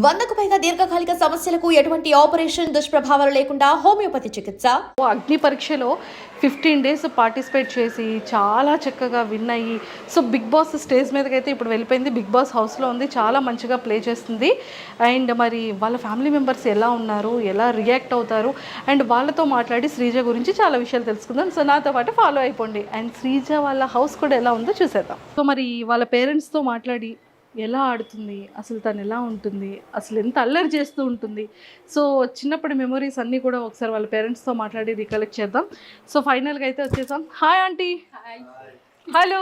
100కు పైగా దీర్ఘకాలిక సమస్యలకు ఎటువంటి ఆపరేషన్ దుష్ప్రభావాలు లేకుండా హోమియోపతి చికిత్స. అగ్ని పరీక్షలో 15 days పార్టిసిపేట్ చేసి చాలా చక్కగా విన్ అయ్యి సో బిగ్ బాస్ స్టేజ్ మీదకి అయితే ఇప్పుడు వెళ్ళిపోయింది. బిగ్ బాస్ హౌస్లో ఉంది, చాలా మంచిగా ప్లే చేస్తుంది. అండ్ మరి వాళ్ళ ఫ్యామిలీ మెంబర్స్ ఎలా ఉన్నారు, ఎలా రియాక్ట్ అవుతారు, అండ్ వాళ్ళతో మాట్లాడి శ్రీజ గురించి చాలా విషయాలు తెలుసుకుందాం. సో నాతో పాటు ఫాలో అయిపోండి. అండ్ శ్రీజ వాళ్ళ హౌస్ కూడా ఎలా ఉందో చూసేద్దాం. సో మరి వాళ్ళ పేరెంట్స్తో మాట్లాడి ఎలా ఆడుతుంది, అసలు తను ఎలా ఉంటుంది, అసలు ఎంత అల్లరి చేస్తూ ఉంటుంది, సో చిన్నప్పటి మెమొరీస్ అన్నీ కూడా ఒకసారి వాళ్ళ పేరెంట్స్తో మాట్లాడి రికలెక్ట్ చేద్దాం. సో ఫైనల్గా అయితే వచ్చేసాం. Hi aunty. హలో,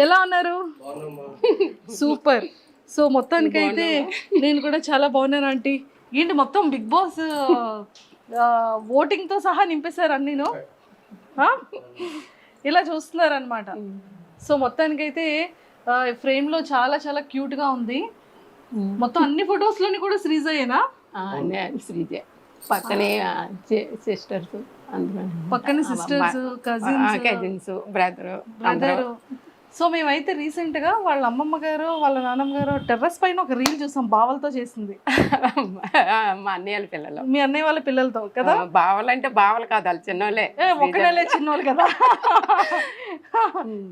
ఎలా ఉన్నారు? సూపర్. సో మొత్తానికైతే నేను కూడా చాలా బాగున్నాను ఆంటీ. ఏంటి మొత్తం బిగ్ బాస్ ఓటింగ్తో సహా నింపేశారు అన్నీను, ఇలా చూస్తున్నారనమాట. సో మొత్తానికైతే ఫ్రేమ్లో చాలా చాలా క్యూట్గా ఉంది. మొత్తం అన్ని ఫొటోస్లోని కూడా శ్రీజయేనా? శ్రీజ పక్కనే సిస్టర్స్, పక్కనే సిస్టర్స్, కజిన్స్, బ్రదర్. సో మేమైతే రీసెంట్గా వాళ్ళ అమ్మమ్మ గారు వాళ్ళ నాన్నమ్మ గారు టెర్రస్ పైన ఒక రీల్ చూసాం, బావలతో చేసింది. మా అన్నయ్య వాళ్ళ పిల్లలు, మీ అన్నయ్య వాళ్ళ పిల్లలతో కదా? బావలు అంటే బావలు కాదు, వాళ్ళు చిన్నోళ్ళే, ఒక నెలే చిన్నోళ్ళు కదా,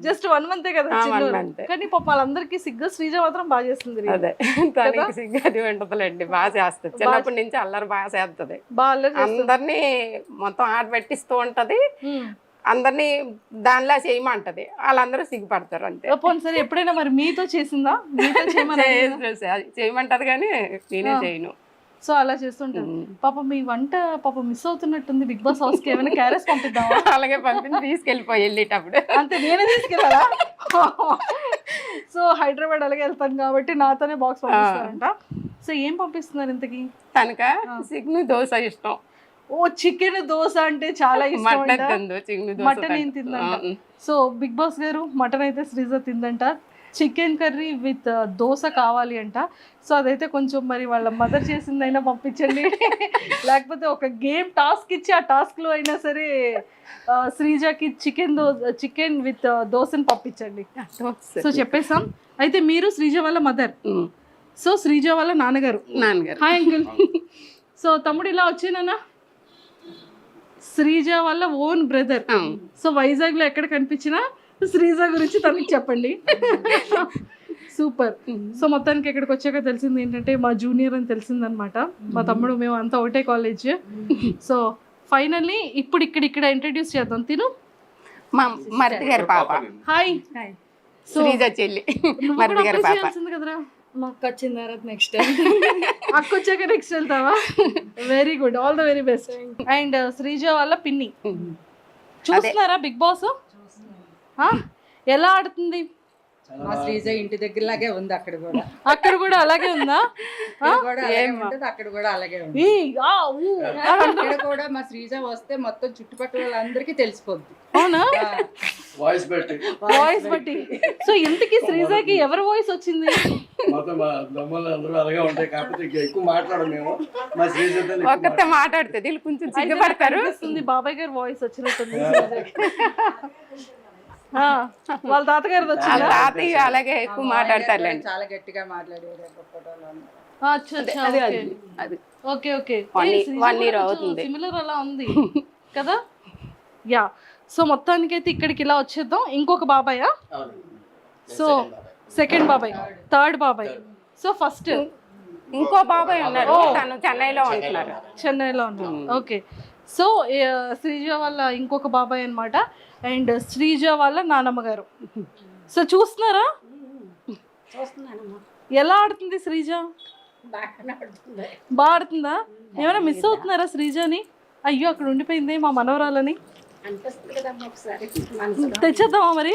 జస్ట్ 1 month కదా. కానీ పాప వాళ్ళందరికీ సిగ్గు, శ్రీజ మాత్రం బాగా చేస్తుంది. అదే తనకి సిగ్గు అది ఉంటుందిలేండి, బాగా చేస్తుంది. చిన్నప్పటి నుంచి అల్లరి బాగా చేస్తుంది, అందరినీ మొత్తం ఆట పెట్టిస్తూ ఉంటది, అందరినీ దానిలా చేయమంటది, వాళ్ళందరూ సిగ్గుపడతారు అంతే. సరే ఎప్పుడైనా మరి మీతో చేసిందా? చేయమంటది కానీ నేనే చేయను. సో అలా చేస్తుంటాను. పాప మీ వంట పాప మిస్ అవుతున్నట్టుంది బిగ్ బాస్ హౌస్కి, ఏమైనా క్యారెస్ పంపిద్దామా? అలాగే పంపించి తీసుకెళ్ళిపోయి వెళ్ళేటప్పుడు. అంతే, నేనే తీసుకెళ్ళాలా? సో హైదరాబాద్ అలాగే వెళ్తాను కాబట్టి నాతోనే బాక్స్ పంపిస్తారంట. సో ఏం పంపిస్తున్నారు ఇంతకి? తనక చికెన్ దోశ ఇష్టం. ఓ, చికెన్ దోశ అంటే చాలా ఇష్టం. మటన్ ఏం తిందంట. సో బిగ్ బాస్ గారు మటన్ అయితే శ్రీజ తిందంట, చికెన్ కర్రీ విత్ దోశ కావాలి అంట. సో అదైతే కొంచెం మరి వాళ్ళ మదర్ చేసిందైనా పంపించండి, లేకపోతే ఒక గేమ్ టాస్క్ ఇచ్చి ఆ టాస్క్లో అయినా సరే శ్రీజకి చికెన్ విత్ దోశని పంపించండి. సో చెప్పేసాం. అయితే మీరు శ్రీజ వాళ్ళ మదర్, సో శ్రీజ వాళ్ళ నాన్నగారు. Hi uncle. సో తమ్ముడు ఇలా వచ్చేనా? శ్రీజ వాళ్ళ ఓన్ బ్రదర్. సో వైజాగ్లో ఎక్కడ కనిపించినా శ్రీజ గురించి తనకి చెప్పండి. సూపర్. సో మొత్తానికి ఇక్కడికి వచ్చాక తెలిసింది ఏంటంటే మా జూనియర్ అని తెలిసిందనమాట. మా తమ్ముడు, మేము అంతా ఒకటే కాలేజ్. సో ఫైనల్లీ ఇప్పుడు ఇక్కడ ఇంట్రడ్యూస్ చేద్దాం. తిను మా మరిది గారి పాప. హాయ్. శ్రీజ చెల్లి, మరిది గారి పాప. కదరా, మా అక్క వచ్చిన తర్వాత నెక్స్ట్ అక్క వచ్చాక నెక్స్ట్ వెళ్తావా? Very good, all the very best. And Sreeja వాళ్ళ పిన్ని. చూస్తున్నారా బిగ్ బాస్? ఎలా ఆడుతుంది? మా శ్రీజ ఇంటి దగ్గరలాగే ఉంది, అక్కడ కూడా అలాగే ఉందా? అక్కడ కూడా అలాగే ఉంది. ఇక్కడ కూడా మా శ్రీజ వస్తే మొత్తం చుట్టుపక్కల వాళ్ళందరికీ తెలిసిపోద్ది. అవునా? వాయిస్ బట్టి. సో ఇంతకీ శ్రీజకి ఎవరి వాయిస్ వచ్చింది? ఒక్కతే మాట్లాడుతుంది, వీళ్ళు కొంచెం సిగ్గుపడతారు. బాబాయ్ గారు వాయిస్ వచ్చినట్టుంది. వాళ్ళ తాతగారు వచ్చింది, తాతయ్య అలాగే ఎక్కువ మాట్లాడతారు, చాలా గట్టిగా మాట్లాడారు. ఓకే ఓకే, 1 year అవుతుంది. సిమిలర్ అలా ఉంది కదా. యా. సో మొత్తానికి అయితే ఇక్కడికి ఇలా వచ్చేద్దాం. ఇంకొక బాబాయ్, సో సెకండ్ బాబాయ్, థర్డ్ బాబాయ్. సో ఫస్ట్ ఇంకో బాబాయ్ ఉన్నారు, తను చెన్నైలో ఉన్నారు. ఓకే. సో శ్రీజ వాళ్ళ ఇంకొక బాబాయ్ అనమాట, అండ్ శ్రీజ వాళ్ళ నానమ్మ గారు. సో చూస్తున్నారా ఎలా ఆడుతుంది శ్రీజ? బాగా ఆడుతుందా? ఏమైనా మిస్ అవుతున్నారా శ్రీజని? అయ్యో అక్కడ ఉండిపోయింది మా మనవరాలని. తెచ్చేద్దామా మరి?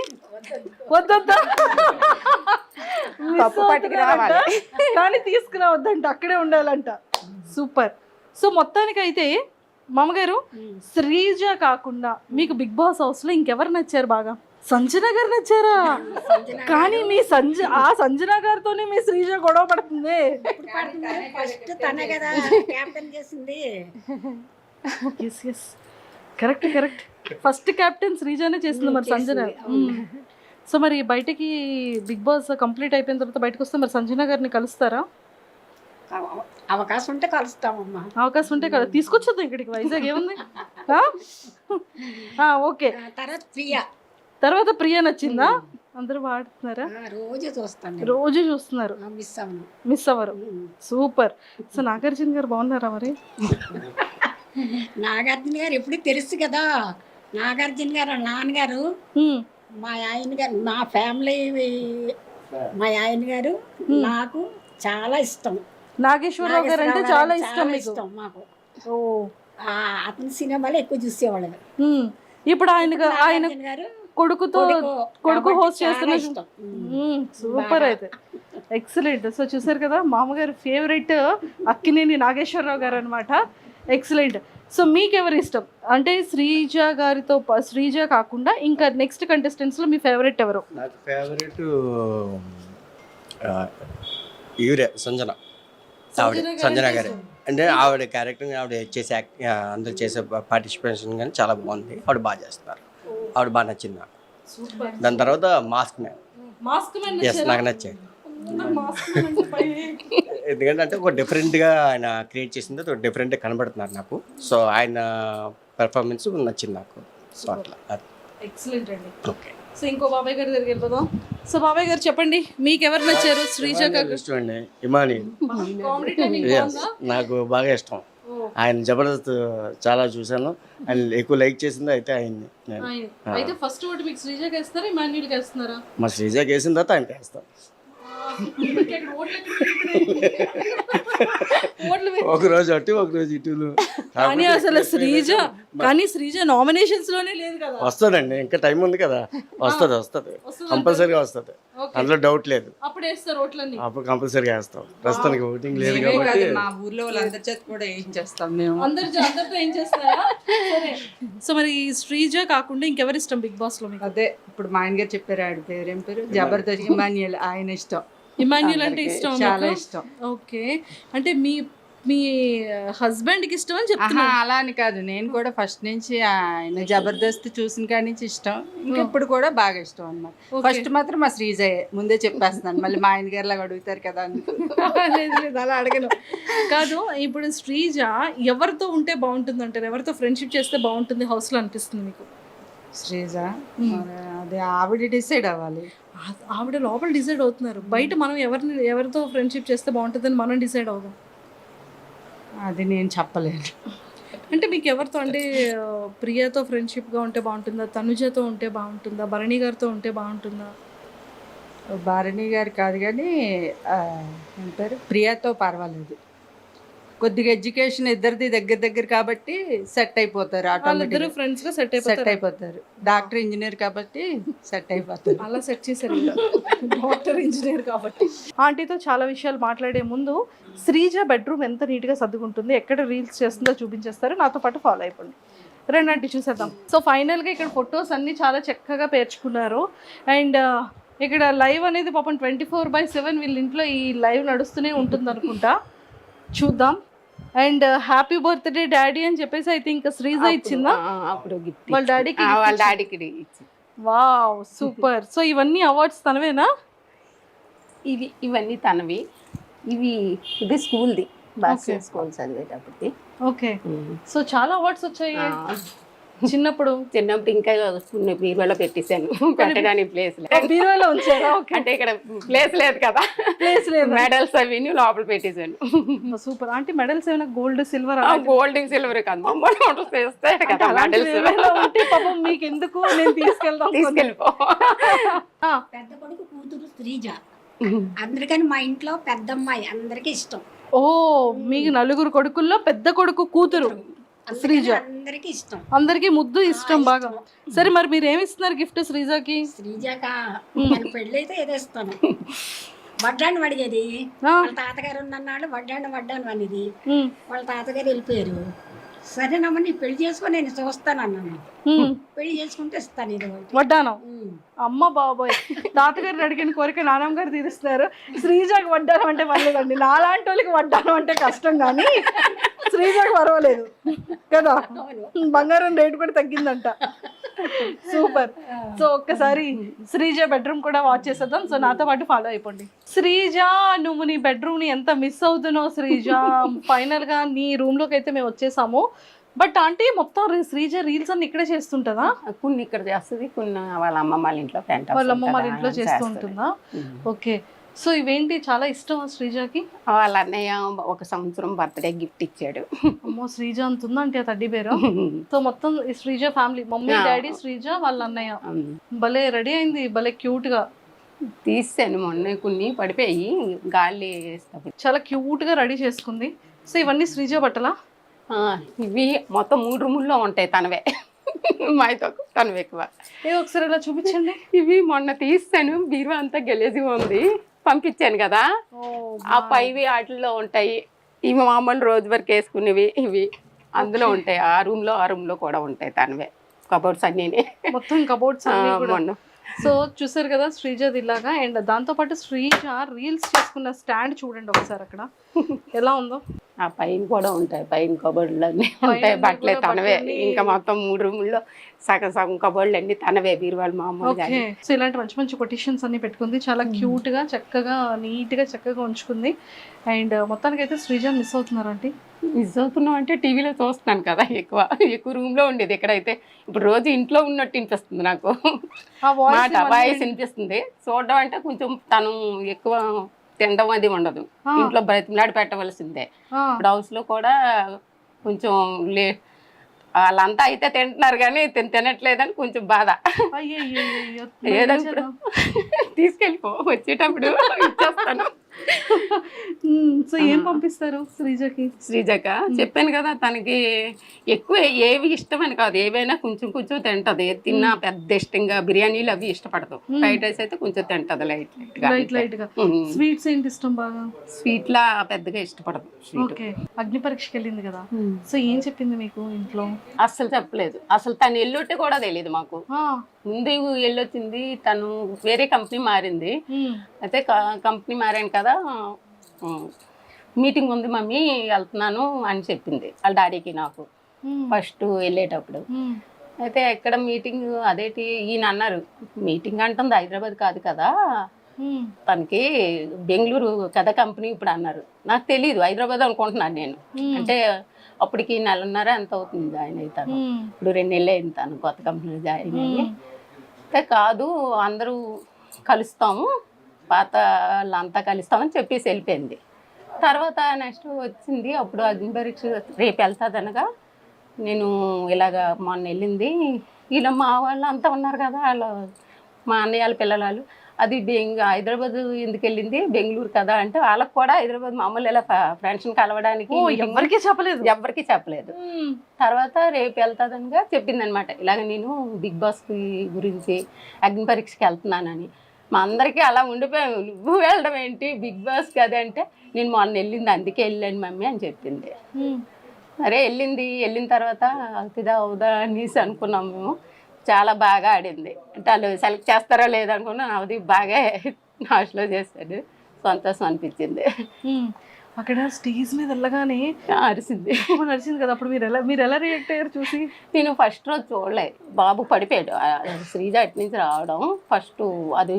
వద్దా, కానీ తీసుకురావద్దంట, అక్కడే ఉండాలంట. సూపర్. సో మొత్తానికి అయితే మామగారు, శ్రీజ కాకుండా మీకు బిగ్ బాస్ హౌస్ లో ఇంకెవరు నచ్చారు బాగా? సంజన గారు నచ్చారా? కానీ మీ సంజన గారితోనే మీ శ్రీజ గొడవ పడుతుంది. కరెక్ట్. ఫస్ట్ కెప్టెన్ శ్రీజనే చేస్తుంది మరి సంజన. సో మరి బయటికి బిగ్ బాస్ కంప్లీట్ అయిపోయిన తర్వాత బయటకు వస్తే మరి సంజన గారిని కలుస్తారా? అవకాశం ఉంటే కలుస్తామమ్మా. అవకాశం ఉంటే కదా తీసుకొచ్చేద్దాం ఇక్కడికి, వైజాగ్ ఏముంది. ఓకే. తర్వాత ప్రియ తర్వాత ప్రియ నచ్చిందా? అందరూ వాడుతున్నారా? రోజు చూస్తాను, రోజు చూస్తున్నారు, మిస్ అవ్వరు. సూపర్. సో నాగార్జున గారు బాగున్నారా మరి? నాగార్జున గారు ఎప్పుడు తెలుసు కదా. నాగార్జున గారు నాన్నగారు, మా ఆయన గారు, మా ఫ్యామిలీ, మా ఆయన గారు నాకు చాలా ఇష్టం. నాగేశ్వరరావు గారు అంటే చాలా ఇష్టం ఇష్టం మాకు. అతని సినిమాలు ఎక్కువ చూసేవాళ్ళు. ఇప్పుడు ఆయన గారు కొడుకు హోస్ట్ చేస్తున్న. సూపర్. అయితే ఎక్సలెంట్. సో చూసారు కదా, మామగారు ఫేవరెట్ అక్కినేని నాగేశ్వరరావు గారు అనమాట. ఎక్సలెంట్. సో మీకు ఎవరు ఇష్టం అంటే శ్రీజ గారితో, శ్రీజ కాకుండా ఇంకా నెక్స్ట్ కంటెస్టెంట్స్ లో మీ ఫేవరెట్ ఎవరు? నాకు ఫేవరెట్ ఈవిడే సంజన. సంజన గారు అంటే ఆవిడ క్యారెక్టర్, ఆవిడ చేసే అందరు చేసే పార్టిసిపేషన్ కానీ చాలా బాగుంది. ఆవిడ బాగా చేస్తున్నారు, ఆవిడ బాగా నచ్చింది నాకు. దాని తర్వాత మాస్క్ మ్యాన్. ఎస్, నాకు నచ్చాయి. ఎందుకంటే అంటే ఒక డిఫరెంట్గా ఆయన క్రియేట్ చేసింది, ఒక డిఫరెంట్గా కనబడుతున్నారు నాకు. సో ఆయన పెర్ఫార్మెన్స్ నచ్చింది నాకు. సో అట్లా ఎక్సలెంట్ అండి. ఓకే. సో ఇంకో బాబాయ్ గారి దగ్గరికి వెళ్ళిపోదాం. సో బాబాయ్ గారు చెప్పండి, మీకు ఎవరు నచ్చారు? శ్రీజ గారు ఇష్టం అండి. ఇమాని నాకు బాగా ఇష్టం. ఆయన జబర్దస్త్ చాలా చూసాను, ఆయన ఎక్కువ లైక్ చేసింది అయితే ఆయన్ని. అయితే ఫస్ట్ ఓటు మీకు శ్రీజకి వేస్తారా, ఇమాన్యుల్కి వేస్తున్నారా? మా శ్రీజకి వేసిన తర్వాత ఆయనకి వేస్తాం. ఒక రోజు అటు ఒక రోజు ఇటులు. కానీ అసలు శ్రీజ నామినేషన్స్ లోనే లేదు కదా. వస్తుందండి, ఇంకా టైం ఉంది కదా. వస్తుంది కంపల్సరీగా వస్తుంది, అందులో డౌట్ లేదు. అప్పుడు వేస్తారు ఓట్లన్నీ, అప్పుడు కంపల్సరీగా వేస్తాం. ప్రస్తుతానికి ఓటింగ్ లేదు కాబట్టి మా ఊర్లో వాళ్ళందరి చేత కూడా ఏం చేస్తాం మేము. అందరితో ఏం చేస్తారా? సరే. సో మరి శ్రీజ కాకుండా ఇంకెవరు ఇష్టం బిగ్ బాస్ లో మీకు? అదే ఇప్పుడు మా ఆయన గారు చెప్పారు, ఆడి పేరు ఏం పేరు, జబర్దస్త్ ఇమాన్యుయల్. ఆయన ఇష్టం. ఇమాన్యుల్ అంటే ఇష్టం, చాలా ఇష్టం. ఓకే. అంటే మీ హస్బెండ్ కి ఇష్టం అని చెప్తున్నా? అలా అని కాదు, నేను కూడా ఫస్ట్ నుంచి ఆయన జబర్దస్త్ చూసిన కాడి నుంచి ఇష్టం, ఇంకెప్పుడు కూడా బాగా ఇష్టం అన్నమాట. ఫస్ట్ మాత్రం మా శ్రీజయే, ముందే చెప్పేస్తున్నాను, మళ్ళీ మా ఆయన గారిలాగా అడుగుతారు కదా. లేదు అలా అడగను. కాదు, ఇప్పుడు శ్రీజ ఎవరితో ఉంటే బాగుంటుంది అంటారు? ఎవరితో ఫ్రెండ్షిప్ చేస్తే బాగుంటుంది హౌస్ లో అనిపిస్తుంది మీకు? శ్రీజ అదే ఆవిడ డిసైడ్ అవ్వాలి. ఆవిడ లోపల డిసైడ్ అవుతున్నారు, బయట మనం ఎవరితో ఫ్రెండ్షిప్ చేస్తే బాగుంటుందని మనం డిసైడ్ అవుదాం. అది నేను చెప్పలేను. అంటే మీకు ఎవరితో, అంటే ప్రియతో ఫ్రెండ్షిప్గా ఉంటే బాగుంటుందా, తనుజతో ఉంటే బాగుంటుందా, భరణి గారితో ఉంటే బాగుంటుందా? భరణి గారు కాదు కానీ అంటారు ప్రియతో పర్వాలేదు. కొద్దిగా ఎడ్యుకేషన్ ఇద్దరిది దగ్గర కాబట్టి సెట్ అయిపోతారు, ఆటోమేటిక్ ఫ్రెండ్స్ గా సెట్ అయిపోతారు. డాక్టర్ ఇంజనీర్ కాబట్టి సెట్ అయిపోతారు. అలా సెట్ చేశారు డాక్టర్ ఇంజనీర్ కాబట్టి. ఆంటీతో చాలా విషయాలు మాట్లాడే ముందు శ్రీజ బెడ్రూమ్ ఎంత నీట్గా సర్దుకుంటుంది, ఎక్కడ రీల్స్ చేస్తుందో చూపించేస్తారు, నాతో పాటు ఫాలో అయిపోండి. రండి ఆంటీ చూసేద్దాం. సో ఫైనల్గా ఇక్కడ ఫొటోస్ అన్నీ చాలా చక్కగా పేర్చుకున్నారు. అండ్ ఇక్కడ లైవ్ అనేది పాపం 24/7 వీళ్ళ ఇంట్లో ఈ లైవ్ నడుస్తూనే ఉంటుంది అనుకుంటా, చూద్దాం. అండ్ హ్యాపీ బర్త్డే డాడీ అని చెప్పేసి ఐ థింక్ శ్రీజ ఇచ్చిందా వాళ్ళ డాడీకి? Wow, super. సో ఇవన్నీ అవార్డ్స్ తనవేనా? ఇవన్నీ తనవి. ఇది స్కూల్ది, స్కూల్ చదివేటప్పటికి. ఓకే. సో చాలా అవార్డ్స్ వచ్చాయి చిన్నప్పుడు ఇంకా బీరువాలో పెట్టేశాను, పెట్టడానికి ప్లేస్ లేదు. బీరువాలో ఉంచారా? అంటే ఇక్కడ ప్లేస్ లేదు కదా, ప్లేస్ లేదు. మెడల్స్ అవి లోపల పెట్టేశాను. సూపర్. అంటే మెడల్స్ ఏమైనా గోల్డ్ సిల్వర్? గోల్డ్ సిల్వర్ కాదు, పాపం మీకు ఎందుకు, నేను తీసుకెళ్ళిపో. పెద్ద కొడుకు కూతురు శ్రీజ, అందరికని మా ఇంట్లో పెద్దమ్మాయి, అందరికి ఇష్టం. ఓ, మీకు నలుగురు కొడుకుల్లో పెద్ద కొడుకు కూతురు శ్రీజ, అందరికి ఇష్టం, అందరికి ముద్దు ఇష్టం బాగా. సరే మరి మీరు ఏమి ఇస్తున్నారు గిఫ్ట్ శ్రీజకి? శ్రీజకా పెళ్ళి అయితే ఏదేస్తాను, వడ్డాను అడిగేది. వాళ్ళ తాతగారు ఉన్నన్నాళ్ళు వడ్డాను అనేది, వాళ్ళ తాతగారు వెళ్ళిపోయారు. సరేనమ్మా నీ పెళ్లి చేసుకొని నేను చూస్తాను అన్నాను. పెళ్లి చేసుకుంటే ఇస్తాను ఇది వడ్డానం. అమ్మ బాబాయ్, తాతగారిని అడిగిన కోరిక నాన్నమ్మ గారు తీరుస్తున్నారు. శ్రీజాకి వడ్డానం అంటే పర్లేదండి, నాలాంటి వాళ్ళకి వడ్డానం అంటే కష్టం, కానీ శ్రీజాకి పర్వాలేదు కదా, బంగారం రేటు కూడా తగ్గిందంట. సూపర్. సో ఒక్కసారి శ్రీజ బెడ్రూమ్ కూడా వాచ్ చేసేద్దాం. సో నాతో పాటు ఫాలో అయిపోండి. శ్రీజ, నువ్వు నీ బెడ్రూమ్ ని ఎంత మిస్ అవుతున్నావు శ్రీజ. ఫైనల్ గా నీ రూమ్ లోకి అయితే మేము వచ్చేసాము. బట్ ఆంటీ మొత్తం శ్రీజ రీల్స్ అన్ని ఇక్కడే చేస్తుంటదా? కొన్ని ఇక్కడ చేస్తుంది, కొన్ని వాళ్ళ అమ్మమ్మ వాళ్ళ ఇంట్లో పెంట వాళ్ళ అమ్మ వాళ్ళ ఇంట్లో చేస్తూ ఉంటుందా? ఓకే. సో ఇవేంటి చాలా ఇష్టం శ్రీజకి? వాళ్ళ అన్నయ్య ఒక సంవత్సరం బర్త్డే గిఫ్ట్ ఇచ్చాడు. అమ్మో, శ్రీజ అంత ఉందంటే తడ్డీ బేరు. సో మొత్తం ఈ Sreeja family, mummy daddy Sreeja వాళ్ళ అన్నయ్య. భలే రెడీ అయింది, భలే క్యూట్ గా తీసాను మొన్న, కొన్ని పడిపోయి గాలి వేస్తాను. చాలా క్యూట్ గా రెడీ చేసుకుంది. సో ఇవన్నీ శ్రీజ బట్టలా? ఇవి మొత్తం 3 రూముల్లో ఉంటాయి తనవే. మాతో తనవి ఎక్కువ. ఒకసారి ఇలా చూపించండి. ఇవి మొన్న తీస్తాను, బీరువా అంతా గెలేజిగా ఉంది, పంపించాను కదా. ఆ పైవి వాటిల్లో ఉంటాయి. ఇవి మామూలు రోజు వరకు వేసుకునేవి ఇవి అందులో ఉంటాయి. ఆ రూమ్ లో కూడా ఉంటాయి తనవే కబోర్డ్స్ అన్నీ. మొత్తం కబోర్డ్స్ మొన్న. సో చూసారు కదా శ్రీజది ఇలాగా. అండ్ దాంతోపాటు శ్రీజ రీల్స్ చేసుకున్న స్టాండ్ చూడండి ఒకసారి అక్కడ ఎలా ఉందో. ఆ పైన కూడా ఉంటాయి, పైన కబోర్డులు అన్నీ ఉంటాయి, బట్టలే తనవే. ఇంకా మొత్తం 3 రూముల్లో సగం కబోర్డులు అన్ని తనవే, బీరువాళ్ళు మామూలుగా. సో ఇలాంటి మంచి మంచి కొటేషన్స్ అన్ని పెట్టుకుంది. చాలా క్యూట్ గా చక్కగా నీట్ గా చక్కగా ఉంచుకుంది. అండ్ మొత్తానికి అయితే శ్రీజ మిస్ అవుతున్నారు అంటే. మిస్ అవుతున్నాం అంటే టీవీలో చూస్తున్నాను కదా, ఎక్కువ రూమ్ లో ఉండేది. ఎక్కడైతే ఇప్పుడు రోజు ఇంట్లో ఉన్నట్టు అనిపిస్తుంది నాకు. మాట వాయిస్ వినిపిస్తుంది. చూడడం అంటే కొంచెం తను ఎక్కువ తినడం అది ఉండదు, ఇంట్లో బ్రతిమలాడి పెట్టవలసిందే. ఇప్పుడు హౌస్ లో కూడా కొంచెం వాళ్ళంతా అయితే తింటున్నారు కానీ తినట్లేదని కొంచెం బాధ. ఏదప్పుడు తీసుకెళ్ళిపో, వచ్చేటప్పుడు ఇచ్చేస్తాను. సో ఏం పంపిస్తారు శ్రీజక? చెప్పాను కదా, తనకి ఎక్కువ ఏవి ఇష్టం అని కాదు, ఏవైనా కొంచెం కొంచెం తింటది. తిన్నా పెద్ద ఇష్టంగా బిర్యానీలు అవి ఇష్టపడదు. ఫ్రైడ్ రైస్ అయితే కొంచెం తింటది లైట్ గా. స్వీట్స్ ఏంటి ఇష్టం బాగా? స్వీట్ లా పెద్దగా ఇష్టపడదు. అగ్ని పరీక్షకి వెళ్ళింది కదా, సో ఏం చెప్పింది మీకు ఇంట్లో? అస్సలు చెప్పలేదు. అసలు తను ఎల్లుంటే కూడా తెలియదు మాకు. ముందు వెళ్ళొచ్చింది, తను వేరే కంపెనీ మారింది. అయితే కంపెనీ మారాను కదా, మీటింగ్ ఉంది మమ్మీ వెళ్తున్నాను అని చెప్పింది వాళ్ళ డాడీకి నాకు ఫస్ట్ వెళ్ళేటప్పుడు. అయితే ఎక్కడ మీటింగ్ అదేటి ఈయన అన్నారు, మీటింగ్ అంటుంది హైదరాబాద్ కాదు కదా, తనకి బెంగళూరు కదా కంపెనీ ఇప్పుడు అన్నారు. నాకు తెలీదు, హైదరాబాద్ అనుకుంటున్నాను నేను. అంటే అప్పటికి 1.5 ఎంత అవుతుంది జాయిన్ అవుతాను. ఇప్పుడు 2 నెలలు అయింది తను కొత్త కంపెనీలో జాయిన్ అయ్యి. అయితే కాదు అందరూ కలుస్తాము, పాత వాళ్ళంతా కలుస్తామని చెప్పేసి వెళ్ళిపోయింది. తర్వాత నెక్స్ట్ వచ్చింది, అప్పుడు అగ్ని పరీక్ష రేపు వెళ్తుంది అనగా నేను ఇలాగ మొన్న వెళ్ళింది. ఇలా మా వాళ్ళు అంతా ఉన్నారు కదా, వాళ్ళు మా అన్నయ్య వాళ్ళ పిల్లలు, అది హైదరాబాద్ ఎందుకు వెళ్ళింది, బెంగళూరు కదా అంటే వాళ్ళకి కూడా హైదరాబాద్ మామూలు ఇలా ఫ్రెండ్స్ని కలవడానికి ఎవరికి చెప్పలేదు. తర్వాత రేపు వెళ్తాదనిగా చెప్పింది అనమాట. ఇలాగ నేను బిగ్ బాస్ గురించి అగ్ని పరీక్షకి వెళ్తున్నానని. మా అందరికీ అలా ఉండిపోయాము, నువ్వు వెళ్ళడం ఏంటి బిగ్ బాస్ కదా అంటే, నేను మొన్న వెళ్ళింది అందుకే వెళ్ళాను మమ్మీ అని చెప్పింది. సరే వెళ్ళిన తర్వాత అవుతుందా అవుదా అనేసి అనుకున్నాం మేము. చాలా బాగా ఆడింది. అంటే వాళ్ళు సెలెక్ట్ చేస్తారో లేదనుకున్నా, అది బాగా నాశలో చేశాడు. సంతోషం అనిపించింది. అక్కడ స్టేజ్ మీద వెళ్ళగానే అరిసింది కదా, అప్పుడు మీరు ఎలా రియాక్ట్ అయ్యారు చూసి? నేను ఫస్ట్ రోజు చూడలే, బాబు పడిపోయాడు. శ్రీజ అటు నుంచి రావడం ఫస్ట్ అది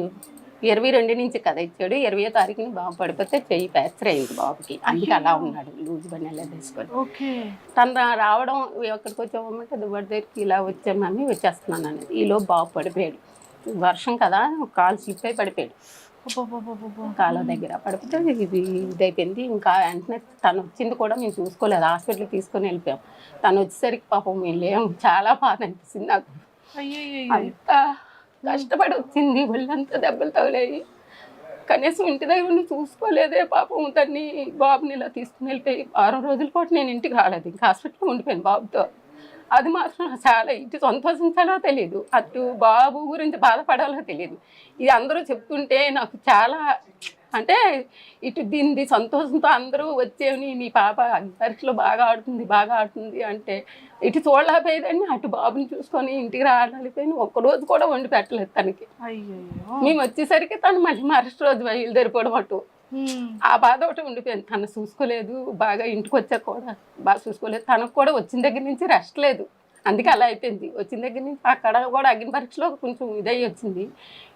22 నుంచి కదా ఇచ్చాడు, 20వ తారీఖుని బాబు పడిపోతే చెయ్యి ఫ్రాక్చర్ అయింది బాబుకి. అందుకే అలా ఉన్నాడు, లూజ్ బనెలా తీసుకొని. తను రావడం ఎక్కడికి వచ్చామంటే దుబ్బడి దగ్గరికి ఇలా వచ్చాను మమ్మీ వచ్చేస్తున్నాను అనేది. ఈలో బాబు పడిపోయాడు, వర్షం కదా కాలు స్లిప్ అయి పడిపోయాడు. కాళ్ళ దగ్గర పడిపోతే ఇది ఇదైపోయింది. ఇంకా వెంటనే తను వచ్చింది కూడా మేము చూసుకోలేదు, హాస్పిటల్కి తీసుకొని వెళ్ళిపోయాం. తను వచ్చేసరికి పాపం మేము లేము, చాలా బాధ అనిపిస్తుంది నాకు. అంత కష్టపడి వచ్చింది, ఒళ్ళంతా దెబ్బలు తగిలాయి. కనీసం ఇంటి దగ్గర చూసుకోలేదే పాపం. తన్ని బాబుని ఇలా తీసుకుని వెళ్ళిపోయి 6 రోజుల పాటు నేను ఇంటికి రాలేదు, ఇంకా హాస్పిటల్లో ఉండిపోయాను బాబుతో. అది మాత్రం చాలా ఇటు సంతోషించాలో తెలియదు, అటు బాబు గురించి బాధపడాలో తెలియదు. ఇది అందరూ చెప్తుంటే నాకు చాలా అంటే ఇటు దీన్ని సంతోషంతో అందరూ వచ్చేవి, నీ పాప పరీక్షలో బాగా ఆడుతుంది అంటే ఇటు చూడలేకపోయేదాన్ని, అటు బాబుని చూసుకొని ఇంటికి రాలేకపోయినా ఒక్కరోజు కూడా వండి పెట్టలేదు తనకి. మేము వచ్చేసరికి తను మళ్ళీ మరుసటి రోజు బయలుదేరిపోవడం అటు. ఆ బాధ ఒకటి ఉండిపోయింది. తను చూసుకోలేదు, బాగా ఇంటికి వచ్చాక కూడా బాగా చూసుకోలేదు. తనకు కూడా వచ్చిన దగ్గర నుంచి రెస్ట్ లేదు, అందుకే అలా అయిపోయింది. వచ్చిన దగ్గర నుంచి అక్కడ కూడా అగ్ని పరీక్షలో కొంచెం ఇదయ్యి వచ్చింది.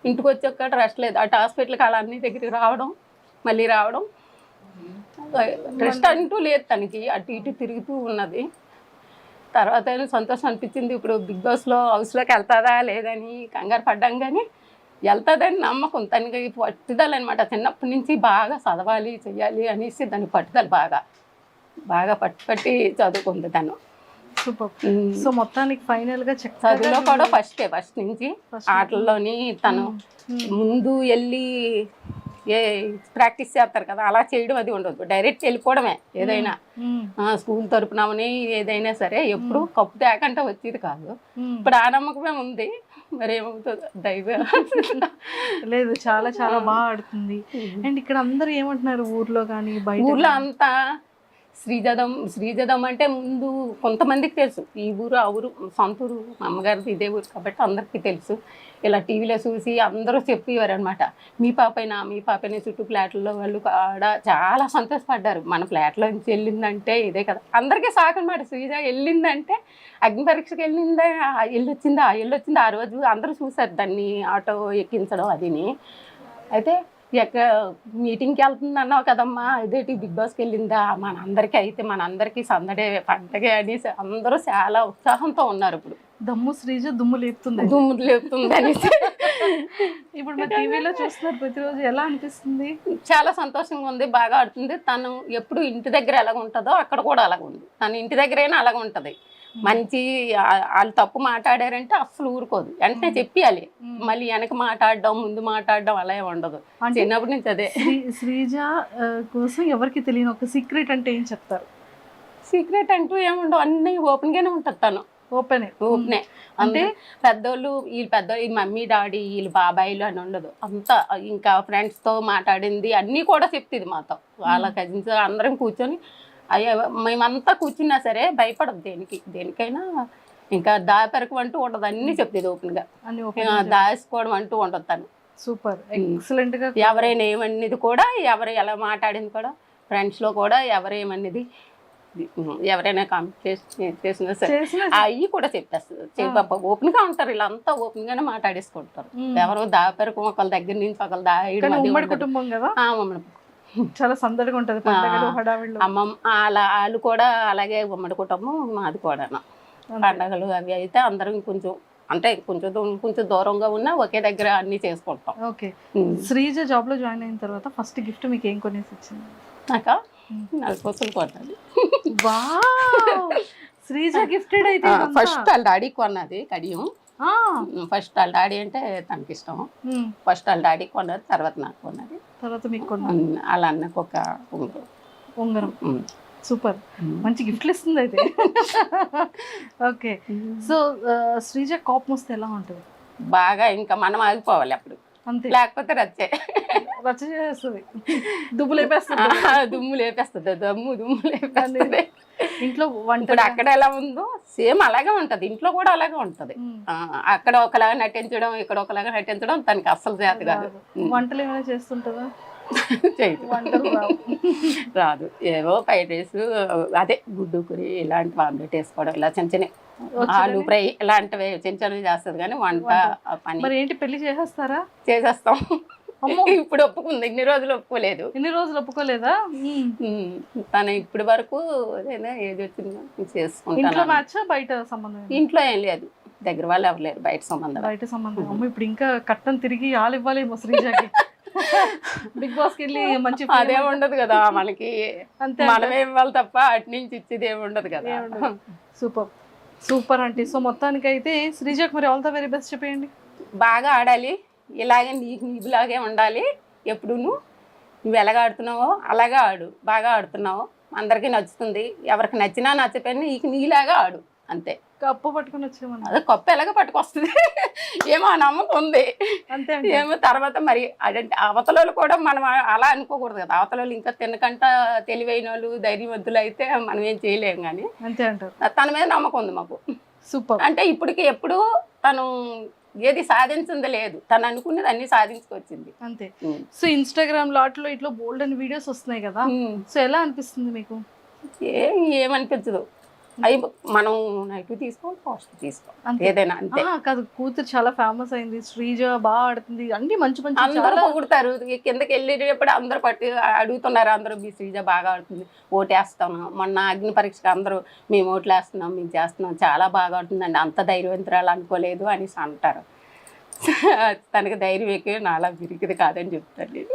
ఇంటికి వచ్చి ఒక్కటి రెస్ట్ లేదు. అటు హాస్పిటల్కి అలా అన్ని దగ్గరికి రావడం మళ్ళీ రావడం, రెస్ట్ అంటూ లేదు తనకి. అటు ఇటు తిరుగుతూ ఉన్నది. తర్వాత సంతోషం అనిపించింది. ఇప్పుడు బిగ్ బాస్లో హౌస్లోకి వెళ్తుందా లేదని కంగారు పడ్డాం, కానీ వెళ్తుందని నమ్మకం. తనకి పట్టుదల అనమాట. చిన్నప్పటి నుంచి బాగా చదవాలి చెయ్యాలి అనేసి దాని పట్టుదల బాగా పట్టి చదువుకుంది తను. సూపర్. సో మొత్తానికి ఫైనల్ గా చదువులో కూడా ఫస్ట్ నుంచి ఆటల్లోని తను ముందు వెళ్ళి ప్రాక్టీస్ చేస్తారు కదా, అలా చేయడం అది ఉండదు. డైరెక్ట్ వెళ్ళిపోవడమే. ఏదైనా స్కూల్ తరపునమని ఏదైనా సరే ఎప్పుడు కప్పు తేకంటే వచ్చేది కాదు. ఇప్పుడు ఆ నమ్మకమే ఉంది. మరి ఏమవుతుందో దైవం. లేదు, చాలా చాలా బాగా ఆడుతుంది. అండ్ ఇక్కడ అందరూ ఏమంటున్నారు ఊర్లో కానీ బయట? ఊర్లో అంతా శ్రీజదం అంటే ముందు కొంతమందికి తెలుసు. ఈ ఊరు ఆ ఊరు సొంత ఊరు, అమ్మగారిది ఇదే ఊరు కాబట్టి అందరికీ తెలుసు. ఇలా టీవీలో చూసి అందరూ చెప్పేవారు అనమాట, మీ పాపైనా చుట్టూ ఫ్లాట్లలో వాళ్ళు కూడా చాలా సంతోషపడ్డారు. మన ఫ్లాట్లో నుంచి వెళ్ళిందంటే ఇదే కదా అందరికీ సాకు అనమాట. శ్రీజ వెళ్ళిందంటే అగ్ని పరీక్షకి వెళ్ళొచ్చిందా ఆ రోజు అందరూ చూసారు దాన్ని ఆటో ఎక్కించడం అదిని. అయితే ఎక్కడ మీటింగ్కి వెళ్తుంది అన్నావు కదమ్మా, ఇదేంటి బిగ్ బాస్కి వెళ్ళిందా, మనందరికీ సందడే పండగే అనేసి అందరూ చాలా ఉత్సాహంతో ఉన్నారు. ఇప్పుడు శ్రీజ దుమ్ము లేపుతుంది అనేసి ఇప్పుడు మా టీవీలో చూస్తున్నారు ప్రతిరోజు. ఎలా అనిపిస్తుంది? చాలా సంతోషంగా ఉంది. బాగా ఆడుతుంది. తను ఎప్పుడు ఇంటి దగ్గర ఎలాగ ఉంటుందో అక్కడ కూడా అలాగ ఉంది. తను ఇంటి దగ్గరైనా అలాగ ఉంటుంది. మంచి వాళ్ళు తప్పు మాట్లాడారంటే అస్సలు ఊరుకోదు, వెంటనే చెప్పాలి. మళ్ళీ వెనక మాట్లాడడం ముందు మాట్లాడడం అలా ఉండదు. చిన్నప్పటి నుంచి అదే. శ్రీజ కోసం ఎవరికి తెలియని ఒక సీక్రెట్ అంటే ఏం చెప్తారు? సీక్రెట్ అంటూ ఏముండవు, అన్నీ ఓపెన్గానే ఉంటుంది. తను ఓపెనే. అంటే వీళ్ళ మమ్మీ డాడీ వీళ్ళు బాబాయిలు అని ఉండదు. అంతా ఇంకా ఫ్రెండ్స్తో మాట్లాడింది అన్నీ కూడా చెప్తుంది మాతో. వాళ్ళ కజిన్స్ అందరం కూర్చొని మేమంతా కూర్చున్నా సరే భయపడదు దేనికైనా. ఇంకా దాపెరకు అంటూ ఉండదు, అన్నీ చెప్తుంది ఓపెన్గా. దాచుకోవడం అంటూ ఉండదు తను. సూపర్, ఎక్సలెంట్ గా. ఎవరైనా ఏమన్నది కూడా, ఎవరు ఎలా మాట్లాడింది కూడా, ఫ్రెండ్స్లో కూడా ఎవరేమన్నది ఎవరైనా కాంపిటీషన్ చేసినా సరే అవి కూడా చెప్పేస్తుంది. ఓపెన్గా ఉంటారు. వీళ్ళంతా ఓపెన్గానే మాట్లాడేసుకుంటారు. ఎవరో దాపెరకు ఒకళ్ళ దగ్గర నుంచి ఒకళ్ళు ఉమ్మడి కుటుంబం కదా, చాలా సందడిగా ఉంటుంది. అమ్మమ్మ వాళ్ళు కూడా అలాగే ఉమ్మడి కుటుంబం. మాది కూడా పండగలు అవి అయితే అందరం కొంచెం దూరంగా ఉన్నా ఒకే దగ్గర అన్ని చేసుకుంటాం. ఓకే. శ్రీజ జాబ్ లో జాయిన్ అయిన తర్వాత ఫస్ట్ గిఫ్ట్ మీకు ఏం కొనేసి ఇచ్చింది? నాకా 4 కోసులు కొన్నది. శ్రీజ గిఫ్టెడ్ అయితే ఫస్ట్ వాళ్ళ డాడీకి కొన్నది కడియం. ఫస్ట్ వాళ్ళ డాడీ అంటే తనకి ఇష్టం. ఫస్ట్ వాళ్ళ డాడీకి కొన్నది, తర్వాత నాకు కొన్నది, తర్వాత మీకు కొన్నది. వాళ్ళ అన్నకు ఒక ఉంగరం. సూపర్, మంచి గిఫ్ట్లు ఇస్తుంది అయితే. ఓకే. సో శ్రీజ కోపం వస్తే ఎలా ఉంటుంది? బాగా ఇంకా మనం ఆగిపోవాలి అప్పుడు, అంతే. లేకపోతే రచ్చ చేస్తుంది, దుమ్ము లేపేస్తుంది. దుమ్ము లేపేస్తుంది. ఇంట్లో ఇప్పుడు అక్కడ ఎలా ఉందో సేమ్ అలాగే ఉంటది, ఇంట్లో కూడా అలాగే ఉంటది. అక్కడ ఒకలాగా నటించడం, ఇక్కడ ఒకలాగా నటించడం తనకి అస్సలు చేత కాదు. వంటలు ఏమైనా చేస్తుంటుందా? రాదు. ఏవో ఫ్రైడ్ రైస్, అదే గుడ్డు కూర, ఇలాంటి ఆమ్లెట్ వేసుకోవడం, ఇలా చిన్న చిన్న ఆలు ఫ్రై ఇలాంటివి చిన్న చిన్నవి చేస్తుంది. కానీ వంట పని మరి ఏంటి, పెళ్లి చేసేస్తారా? చేసేస్తాం. ఇప్పుడు ఒప్పుకుంది, ఇన్ని రోజులు ఒప్పుకోలేదు. ఒప్పుకోలేదా? తను ఇప్పటి వరకు ఏది వచ్చిందో చేసుకుంటాను. బయట సంబంధం? ఇంట్లో ఏం లేదు, దగ్గర వాళ్ళు ఎవరు లేరు, బయట సంబంధం. అమ్మ ఇప్పుడు ఇంకా కట్టం తిరిగి ఆలు ఇవ్వాలేమో శ్రీజకి. బిగ్ బాస్ కి వెళ్ళి మంచి అదే ఉండదు కదా మనకి, మనమే ఇవ్వాలి తప్ప అటు నుంచి ఇచ్చేది ఏమి ఉండదు కదా. సూపర్ అంటే. సో మొత్తానికి అయితే శ్రీజకి మరి ఆల్ ద వెరీ బెస్ట్ చెప్పేయండి. బాగా ఆడాలి, ఇలాగే నీకులాగే ఉండాలి. ఎప్పుడు నువ్వు ఎలాగ ఆడుతున్నావో అలాగే ఆడు. బాగా ఆడుతున్నావు, అందరికీ నచ్చుతుంది. ఎవరికి నచ్చినా నచ్చపోయినా నీలాగా ఆడు, అంతే. కప్పు పట్టుకుని వచ్చేమన్నా? అదే కప్పు ఎలాగ పట్టుకొస్తుంది ఏమో నమ్మకం ఉంది, అంతే. ఏమో తర్వాత మరి అదంటే అవతలలో కూడా మనం అలా అనుకోకూడదు కదా. అవతలలో ఇంకా తినకంట తెలివైన వాళ్ళు ధైర్యవంతులు అయితే మనం ఏం చేయలేము. కానీ అంతే అంటారు. తన మీద నమ్మకం ఉంది మాకు. సూపర్. అంటే ఇప్పటికి ఎప్పుడు తను ఏది సాధించింది లేదు, తను అనుకున్నది అన్ని సాధించుకొచ్చింది, అంతే. సో ఇన్స్టాగ్రామ్ లో అట్లో ఇట్లా బోల్డ్ అని వీడియోస్ వస్తున్నాయి కదా, సో ఎలా అనిపిస్తుంది మీకు? ఏమనిపించదు. అవి మనం నెగిటివ్ తీసుకోవాలి, పాజిటివ్ తీసుకోవాలి, ఏదైనా అంతే. కాదు, కూతురు చాలా ఫేమస్ అయింది, శ్రీజ బాగా ఆడుతుంది, అన్ని మంచి మంచి అందరూ పొగుడతారు. కిందకి వెళ్ళేటప్పుడు అందరూ అడుగుతున్నారు, అందరూ మీ శ్రీజ బాగా ఆడుతుంది, ఓటేస్తాను. మొన్న అగ్ని పరీక్షకు అందరూ మేము ఓట్లు వేస్తున్నాం, మేము చేస్తున్నాం, చాలా బాగా ఆడుతుందండి, అంత ధైర్యవంతురాలు అనుకోలేదు అనేసి అంటారు. తనకి ధైర్యం ఎక్కువ, నాలా విరిగిది కాదని చెప్తాను నేను.